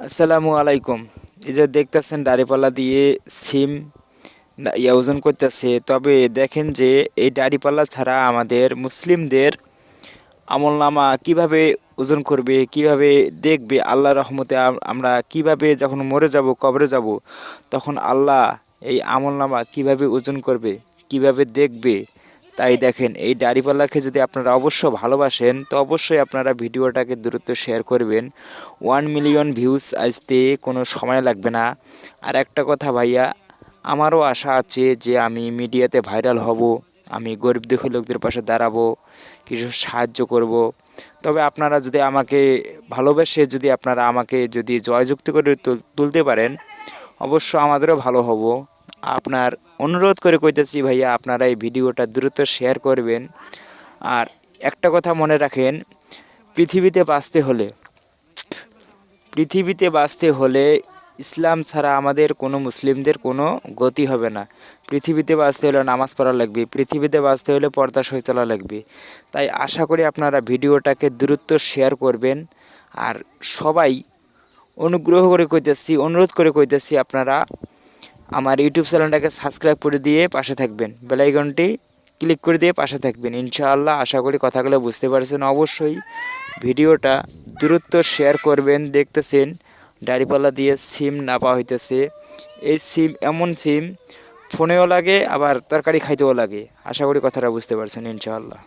আসসালামু আলাইকুম। এই যে দেখতেছেন দাড়িপাল্লা দিয়ে সিম ওজন করতেছে, তবে দেখেন যে এই দাড়িপাল্লা ছাড়া আমাদের মুসলিমদের আমলনামা কিভাবে ওজন করবে, কিভাবে দেখবে আল্লাহর রহমতে আমরা কিভাবে যখন মরে যাব, কবরে যাব, তখন আল্লাহ এই আমলনামা কিভাবে ওজন করবে, কিভাবে দেখবে। তাই দেখেন এই দাড়িপাল্লাকে যদি আপনারা অবশ্য ভালোবাসেন তো অবশ্যই আপনারা ভিডিওটাকে দ্রুত শেয়ার করবেন। 1 মিলিয়ন ভিউজ আসতে কোনো সময় লাগবে না। আর একটা কথা ভাইয়া, আমারও আশা আছে যে আমি মিডিয়াতে ভাইরাল হব, আমি গরিব দুঃখী লোকদের পাশে দাঁড়াবো, কিছু সাহায্য করব। তবে আপনারা যদি আমাকে ভালোবেসে যদি আপনারা আমাকে যদি জয়যুক্ত করে তুলতে পারেন, অবশ্য আমাদেরও ভালো হব। আপনার অনুরোধ করে কইতেছি ভাইয়া, আপনারা এই ভিডিওটা দ্রুত শেয়ার করবেন। আর একটা কথা মনে রাখেন, পৃথিবীতে বাঁচতে হলে পৃথিবীতে বাঁচতে হলে ইসলাম ছাড়া আমাদের কোনো মুসলিমদের কোনো গতি হবে না। পৃথিবীতে বাঁচতে হলে নামাজ পড়া লাগবে, পৃথিবীতে বাঁচতে হলে পর্দা সই চলা লাগবে। তাই আশা করি আপনারা ভিডিওটাকে দ্রুত শেয়ার করবেন। আর সবাই অনুরোধ করে কইতেছি আপনারা আমার ইউটিউব চ্যানেলটাকে সাবস্ক্রাইব করে দিয়ে পাশে থাকবেন, বেল আইকনটি ক্লিক করে দিয়ে পাশে থাকবেন। ইনশাআল্লাহ আশা করি কথাগুলো বুঝতে পারছেন। অবশ্যই ভিডিওটা দ্রুত শেয়ার করবেন। দেখতেছেন দাড়িপাল্লা দিয়ে সিম নাপা হইতেছে। এই সিম এমন সিম ফোনেও লাগে, আবার তরকারি খাইতেও লাগে। আশা করি কথাটা বুঝতে পারছেন ইনশাআল্লাহ।